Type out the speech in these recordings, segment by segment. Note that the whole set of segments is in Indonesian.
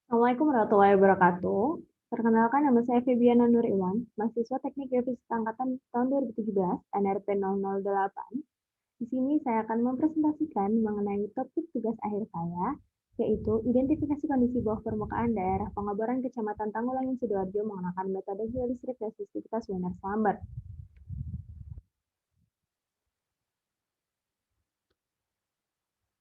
Assalamualaikum warahmatullahi wabarakatuh. Perkenalkan nama saya Febiana Nur Iwan, mahasiswa Teknik Geofisika Angkatan tahun 2017, NRP 008. Di sini saya akan mempresentasikan mengenai topik tugas akhir saya, yaitu identifikasi kondisi bawah permukaan daerah Pengaboran Kecamatan Tanggulangin Sidoarjo menggunakan metode geolistrik resistivitas Wener Slamber.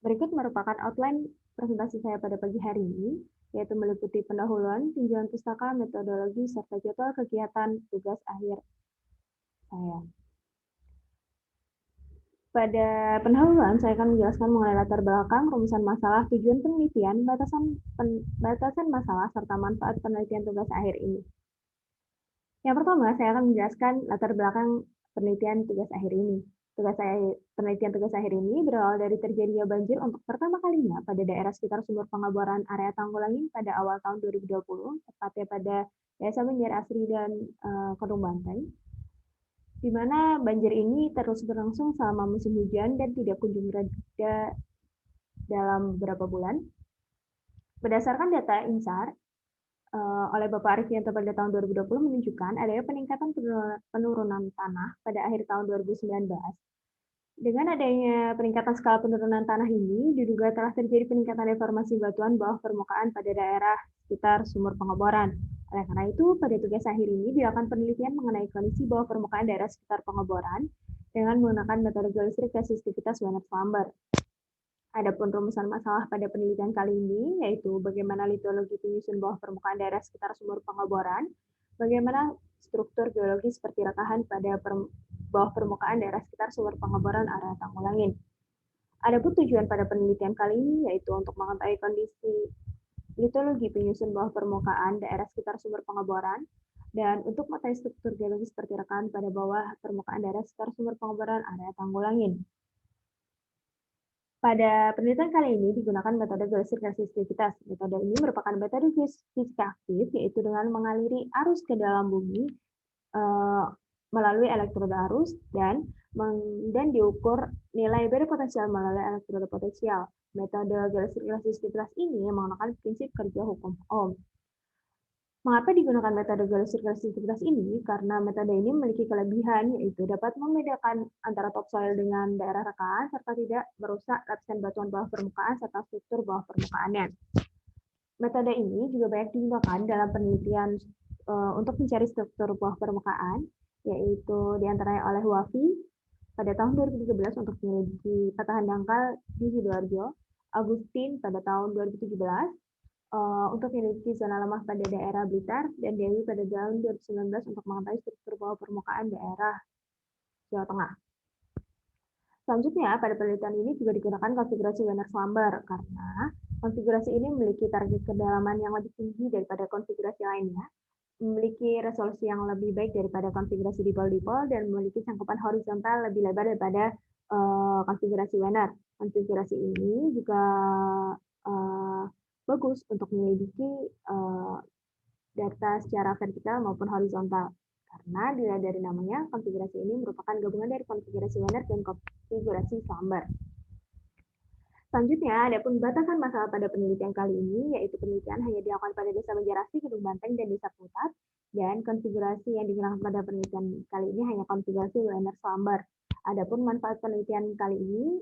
Berikut merupakan outline presentasi saya pada pagi hari ini, yaitu meliputi pendahuluan, tinjauan pustaka, metodologi, serta jadwal kegiatan tugas akhir saya. Pada pendahuluan, saya akan menjelaskan mengenai latar belakang, rumusan masalah, tujuan penelitian, batasan masalah, serta manfaat penelitian tugas akhir ini. Yang pertama, saya akan menjelaskan latar belakang penelitian tugas akhir ini. Penelitian tugas akhir ini berawal dari terjadinya banjir untuk pertama kalinya pada daerah sekitar sumur pengaboran area Tanggulangin pada awal tahun 2020, tepatnya pada Desa Banjar Asri dan Kedung Banteng, di mana banjir ini terus berlangsung selama musim hujan dan tidak kunjung reda dalam beberapa bulan. Berdasarkan data INSAR, oleh Bapak Arifianto pada tahun 2020 menunjukkan adanya peningkatan penurunan tanah pada akhir tahun 2019. Dengan adanya peningkatan skala penurunan tanah ini, diduga telah terjadi peningkatan deformasi batuan bawah permukaan pada daerah sekitar sumur pengeboran. Oleh karena itu, pada tugas akhir ini dilakukan penelitian mengenai kondisi bawah permukaan daerah sekitar pengeboran dengan menggunakan metode geolistrik resistivitas Wener Slamber. Adapun rumusan masalah pada penelitian kali ini, yaitu bagaimana litologi penyusun bawah permukaan daerah sekitar sumur pengeboran, bagaimana struktur geologi seperti rekahan pada bawah permukaan daerah sekitar sumur pengeboran area Tanggulangin. Adapun tujuan pada penelitian kali ini, yaitu untuk mengetahui kondisi litologi penyusun bawah permukaan daerah sekitar sumur pengeboran, dan untuk mengetahui struktur geologi seperti rekahan pada bawah permukaan daerah sekitar sumur pengeboran area Tanggulangin. Pada penelitian kali ini digunakan metode geolistrik resistivitas. Metode ini merupakan metode fisika aktif, yaitu dengan mengaliri arus ke dalam bumi melalui elektroda arus dan diukur nilai beda potensial melalui elektroda potensial. Metode geolistrik resistivitas ini menggunakan prinsip kerja hukum Ohm. Mengapa digunakan metode geolistrik resistivitas ini? Karena metode ini memiliki kelebihan, yaitu dapat membedakan antara topsoil dengan daerah rekahan, serta tidak merusak lapisan batuan bawah permukaan serta struktur bawah permukaannya. Metode ini juga banyak digunakan dalam penelitian untuk mencari struktur bawah permukaan, yaitu diantaranya oleh Wafi pada tahun 2013 untuk menyelidiki patahan dangkal di Sidoarjo, Agustin pada tahun 2017, untuk menyelidiki zona lemah pada daerah Blitar, dan Dewi pada tahun 2019 untuk mengetahui struktur bawah permukaan daerah Jawa Tengah. Selanjutnya, pada penelitian ini juga digunakan konfigurasi Wener Slamber karena konfigurasi ini memiliki target kedalaman yang lebih tinggi daripada konfigurasi lainnya, memiliki resolusi yang lebih baik daripada konfigurasi dipol-dipol, dan memiliki cangkupan horizontal lebih lebar daripada konfigurasi Wener. Konfigurasi ini juga bagus untuk menyelidiki data secara vertikal maupun horizontal. Karena dilihat dari namanya, konfigurasi ini merupakan gabungan dari konfigurasi Wener dan konfigurasi Slamber. Selanjutnya, ada pun batasan masalah pada penelitian kali ini, yaitu penelitian hanya dilakukan pada Desa Banjarasri, Kedung Banteng, dan Desa Putat, dan konfigurasi yang digunakan pada penelitian kali ini hanya konfigurasi Wener Slamber. Adapun manfaat penelitian kali ini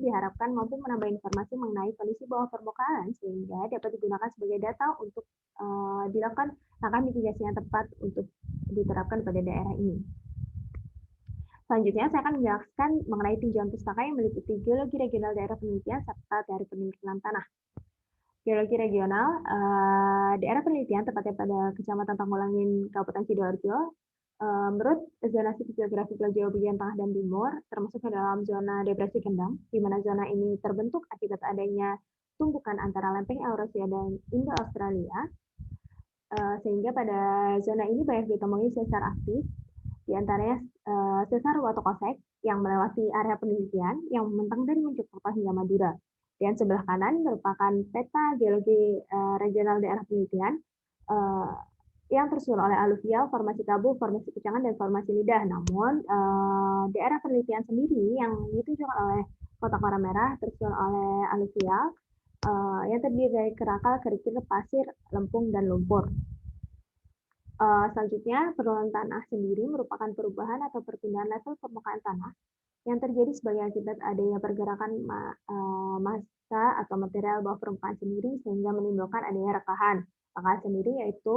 diharapkan mampu menambah informasi mengenai kondisi bawah permukaan sehingga dapat digunakan sebagai data untuk dilakukan langkah mitigasi yang tepat untuk diterapkan pada daerah ini. Selanjutnya, saya akan menjelaskan mengenai tinjauan pustaka yang meliputi geologi regional daerah penelitian serta dari penelitian tanah. Geologi regional, daerah penelitian tepatnya pada Kecamatan Tanggulangin, Kabupaten Sidoarjo, menurut zonasi geografi Pulau Jawa bagian tengah dan timur, termasuk ke dalam zona depresi Kendang, di mana zona ini terbentuk akibat adanya tumbukan antara lempeng Eurasia dan Indo-Australia, sehingga pada zona ini banyak ditemui sesar aktif, di antaranya sesar Watokosek yang melewati area penelitian yang membentang dari Mojokerto hingga Madura. Dan sebelah kanan merupakan peta geologi regional daerah penelitian yang tersusun oleh aluvial, formasi tabu, formasi kecangan, dan formasi lidah. Namun, daerah penelitian sendiri yang ditunjukkan oleh kotak warna merah tersusun oleh aluvial, yang terdiri dari kerakal, kerikil, pasir, lempung, dan lumpur. Selanjutnya, penurunan tanah sendiri merupakan perubahan atau perpindahan level permukaan tanah yang terjadi sebagai akibat adanya pergerakan massa atau material bawah permukaan sendiri sehingga menimbulkan adanya rekahan. Rekahan sendiri yaitu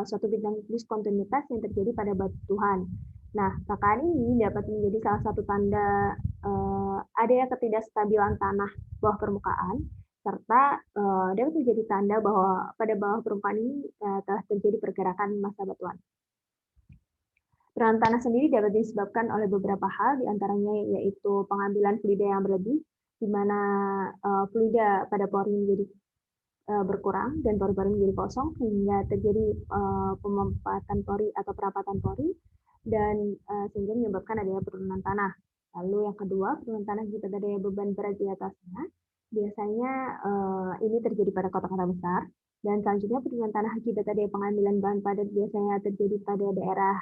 suatu bidang diskontinuitas yang terjadi pada batuan. Nah, rekahan ini dapat menjadi salah satu tanda adanya ketidakstabilan tanah bawah permukaan, serta dapat menjadi tanda bahwa pada bawah permukaan ini telah terjadi pergerakan massa batuan. Penurunan tanah sendiri dapat disebabkan oleh beberapa hal, diantaranya yaitu pengambilan fluida yang berlebih, di mana fluida pada pori menjadi berkurang dan pori-pori menjadi kosong, sehingga terjadi pemampatan pori atau perapatan pori, dan sehingga menyebabkan adanya penurunan tanah. Lalu yang kedua, penurunan tanah jika adanya beban berat di atasnya, biasanya ini terjadi pada kota-kota besar, dan selanjutnya penurunan tanah akibat adanya pengambilan bahan padat biasanya terjadi pada daerah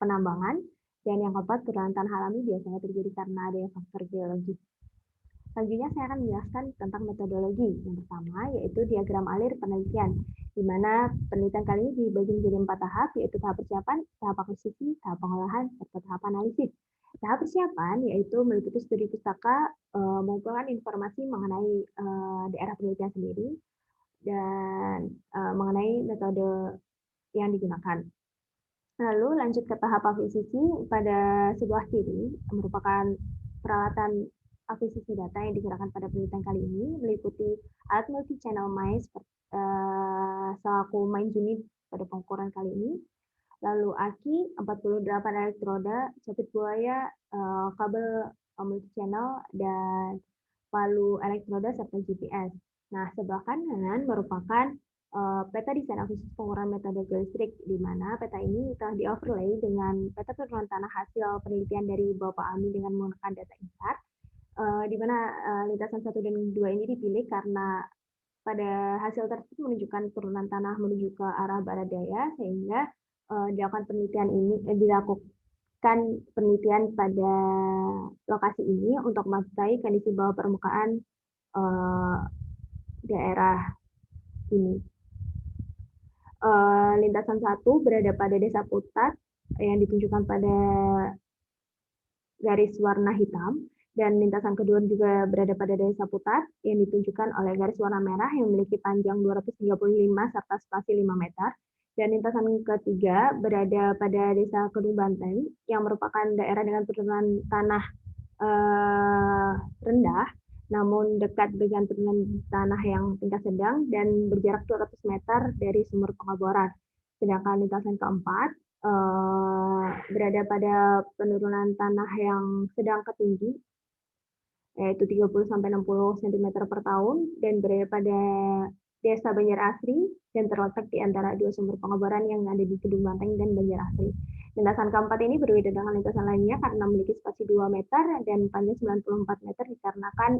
penambangan, dan yang keempat, penurunan tanah alami biasanya terjadi karena adanya faktor geologis. Selanjutnya saya akan menjelaskan tentang metodologi. Yang pertama yaitu diagram alir penelitian, di mana penelitian kali ini dibagi menjadi 4 tahap, yaitu tahap persiapan, tahap akuisisi, tahap pengolahan, serta tahap analisis. Tahap persiapan yaitu meliputi studi pustaka, mengumpulkan informasi mengenai daerah penelitian sendiri, dan mengenai metode yang digunakan. Lalu lanjut ke tahap akuisisi. Pada sebuah ciri merupakan peralatan akuisisi data yang digunakan pada penelitian kali ini, meliputi alat multi-channel mice selaku main unit pada pengukuran kali ini, lalu aki 48 elektroda, capit buaya, kabel multi-channel, dan palu elektroda serta GPS. Nah, sebelah kanan merupakan peta desain akuisisi pengukuran metode geolistrik, di mana peta ini telah di-overlay dengan peta penurunan tanah hasil penelitian dari Bapak Ami dengan menggunakan data INSAR, di mana lintasan 1 dan 2 ini dipilih karena pada hasil tersebut menunjukkan penurunan tanah menuju ke arah barat daya, sehingga dilakukan penelitian pada lokasi ini untuk mengetahui kondisi bawah permukaan daerah ini. Lintasan 1 berada pada desa Putat yang ditunjukkan pada garis warna hitam, dan lintasan kedua juga berada pada desa Putat yang ditunjukkan oleh garis warna merah yang memiliki panjang 235 serta spasi 5 meter. Dan lintasan ketiga berada pada desa Kedung Banteng yang merupakan daerah dengan penurunan tanah rendah, namun dekat dengan penurunan tanah yang tingkat sedang dan berjarak 200 meter dari sumur pengeboran. Sedangkan lintasan keempat berada pada penurunan tanah yang sedang ke tinggi, yaitu 30-60 cm per tahun, dan berada pada desa Banjarasri dan terletak di antara dua sumur pengeboran yang ada di Kedung Banteng dan Banjarasri. Lintasan keempat ini berbeda dengan lintasan lainnya karena memiliki spasi 2 meter dan panjang 94 meter dikarenakan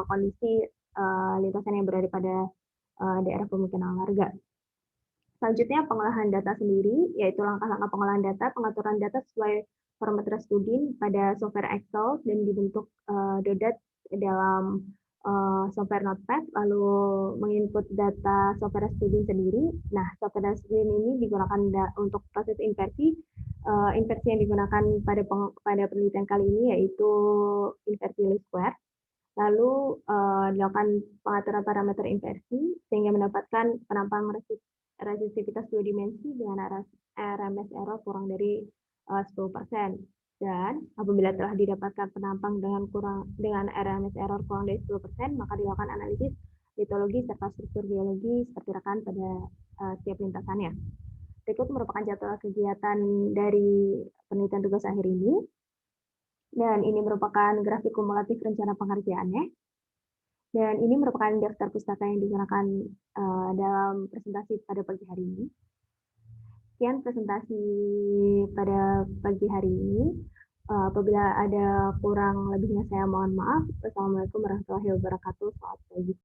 kondisi lintasan yang berada pada daerah pemukiman warga. Selanjutnya, pengolahan data sendiri, yaitu langkah-langkah pengolahan data, pengaturan data sesuai parameter studi pada software Excel dan dibentuk dodat dalam software Notepad, lalu menginput data software studi sendiri. Nah, software studi ini digunakan untuk proses inversi. Inversi yang digunakan pada penelitian kali ini yaitu inversi least square. Lalu dilakukan pengaturan parameter inversi sehingga mendapatkan penampang resistivitas 2 dimensi dengan RMS error kurang dari 10%. Dan apabila telah didapatkan penampang dengan RMS error kurang dari 10%, maka dilakukan analisis litologi serta struktur geologi seperti rekan pada setiap lintasannya. Berikut merupakan jadwal kegiatan dari penelitian tugas akhir ini. Dan ini merupakan grafik kumulatif rencana pengerjaannya. Dan ini merupakan daftar pustaka yang digunakan dalam presentasi pada pagi hari ini. Sekian presentasi pada pagi hari ini. Apabila ada kurang lebihnya saya mohon maaf. Wassalamualaikum warahmatullahi wabarakatuh. Selamat pagi.